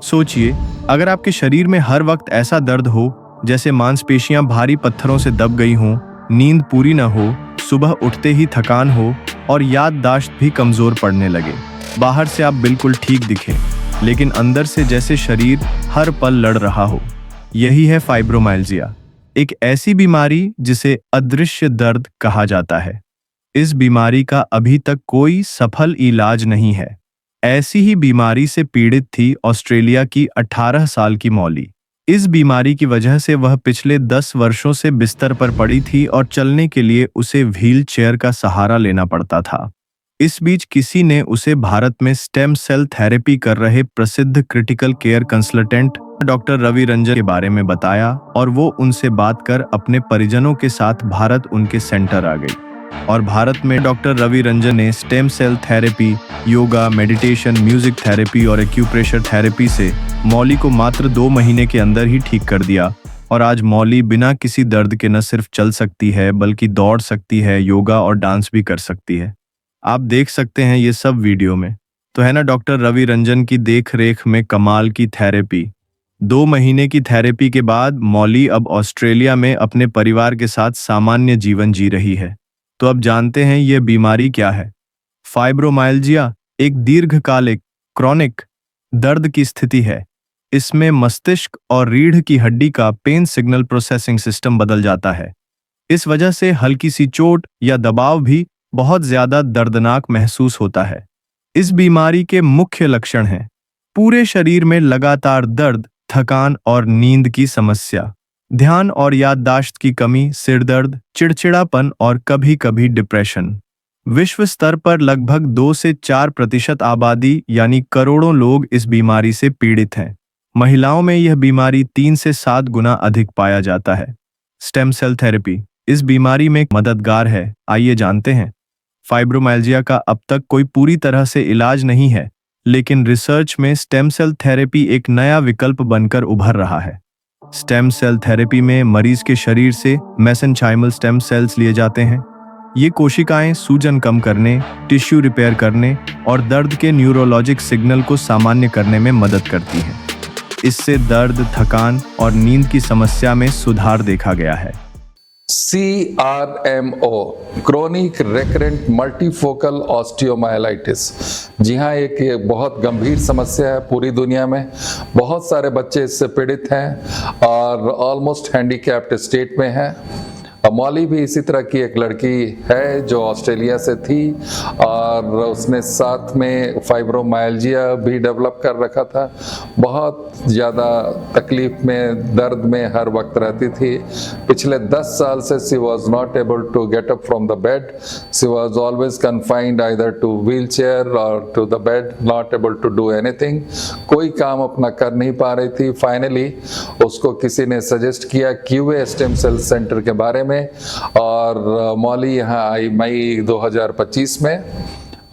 सोचिए, अगर आपके शरीर में हर वक्त ऐसा दर्द हो जैसे मांसपेशियां भारी पत्थरों से दब गई हों, नींद पूरी न हो, सुबह उठते ही थकान हो और याददाश्त भी कमजोर पड़ने लगे। बाहर से आप बिल्कुल ठीक दिखें, लेकिन अंदर से जैसे शरीर हर पल लड़ रहा हो। यही है फाइब्रोमाइल्जिया, एक ऐसी बीमारी जिसे अदृश्य दर्द कहा जाता है। इस बीमारी का अभी तक कोई सफल इलाज नहीं है। ऐसी ही बीमारी से पीड़ित थी ऑस्ट्रेलिया की 18 साल की मॉली। इस बीमारी की वजह से वह पिछले 10 वर्षों से बिस्तर पर पड़ी थी और चलने के लिए उसे व्हील चेयर का सहारा लेना पड़ता था। इस बीच किसी ने उसे भारत में स्टेम सेल थेरेपी कर रहे प्रसिद्ध critical care consultant doctor Ravi Ranjan के बारे में बताया और वो उनसे बात कर अपने परिजनों के साथ भारत उनके सेंटर आ गई। और भारत में डॉक्टर रवि रंजन ने stem cell therapy, yoga, meditation, music therapy और एक्यूप्रेशर थेरेपी से मौली को मात्र 2 महीने के अंदर ही ठीक कर दिया। और आज मौली बिना किसी दर्द के न सिर्फ चल सकती है बल्कि दौड़ सकती है, योगा और डांस भी कर सकती है। आप देख सकते हैं ये सब वीडियो में। तो है ना डॉक्टर रवि रंजन की देख रेख में कमाल की थेरेपी। 2 महीने की थेरेपी के बाद मौली अब ऑस्ट्रेलिया में अपने परिवार के साथ सामान्य जीवन जी रही है। तो अब जानते हैं ये बीमारी क्या है। फाइब्रोमाइल्जिया एक दीर्घकालिक क्रॉनिक दर्द की स्थिति है। इसमें मस्तिष्क और रीढ़ की हड्डी का पेन सिग्नल प्रोसेसिंग सिस्टम बदल जाता है। इस वजह से हल्की सी चोट या दबाव भी बहुत ज्यादा दर्दनाक महसूस होता है। इस बीमारी के मुख्य लक्षण हैं पूरे शरीर में लगातार दर्द, थकान और नींद की समस्या, ध्यान और याददाश्त की कमी, सिर दर्द, चिड़चिड़ापन और कभी-कभी डिप्रेशन। विश्व स्तर पर लगभग 2 से 4% आबादी यानी करोड़ों लोग इस बीमारी से पीड़ित हैं। महिलाओं में यह बीमारी 3 से 7 गुना अधिक पाया जाता है। स्टेम सेल थेरेपी इस बीमारी में मददगार है। आइए जानते हैं। फाइब्रोमाइल्जिया का अब तक कोई पूरी तरह से इलाज नहीं है, लेकिन रिसर्च में स्टेम सेल थेरेपी एक नया विकल्प बनकर उभर रहा है। स्टेम सेल थेरेपी में मरीज के शरीर से मेसेंचाइमल स्टेम सेल्स लिए जाते हैं। ये कोशिकाएं सूजन कम करने, टिश्यू रिपेयर करने और दर्द के न्यूरोलॉजिक सिग्नल को सामान्य करने में मदद करती हैं। इससे दर्द, थकान और नींद की समस्या में सुधार देखा गया है। CRMO chronic recurrent multifocal osteomyelitis, जी हाँ, एक बहुत गंभीर समस्या है। पूरी दुनिया में बहुत सारे बच्चे इससे पीड़ित हैं और ऑलमोस्ट हैंडीकैप्ड स्टेट में है। मौली भी इसी तरह की एक लड़की है जो ऑस्ट्रेलिया से थी और उसने साथ में फाइब्रोमाइल्जिया भी डेवलप कर रखा था। बहुत ज़्यादा तकलीफ में, दर्द में हर वक्त रहती थी। पिछले 10 साल से she was not able to get up from the bed. She was always confined either to wheelchair और to the bed, not able to do anything. कोई काम अपना कर नहीं पा रही थी। फाइनली उसको किसी ने सजेस्ट किया QA स्टेम सेल सेंटर के बारे में और मौली यहाँ आई मई 2025 में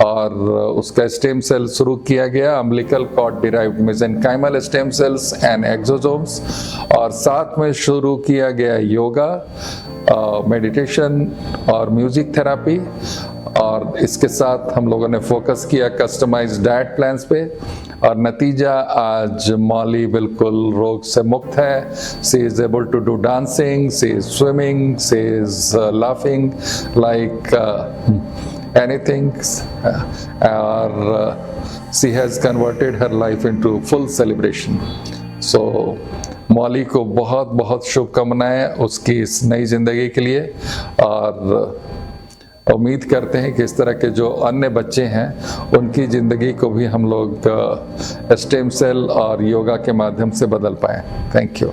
और उसका स्टेम सेल शुरू किया गया, umbilical cord derived mesenchymal stem cells and exosomes. और साथ में शुरू किया गया योगा, मेडिटेशन और म्यूजिक थेरेपी। और इसके साथ हम लोगों ने फोकस किया कस्टमाइज्ड डाइट प्लान्स पे और नतीजा आज मौली बिल्कुल रोग से मुक्त है। She is able to do dancing, she is swimming, she is laughing like anything, she has converted her life into full celebration. So मौली को बहुत बहुत शुभकामनाएं उसकी इस नई जिंदगी के लिए और उम्मीद करते हैं कि इस तरह के जो अन्य बच्चे हैं उनकी ज़िंदगी को भी हम लोग स्टेम सेल और योगा के माध्यम से बदल पाएं। Thank you.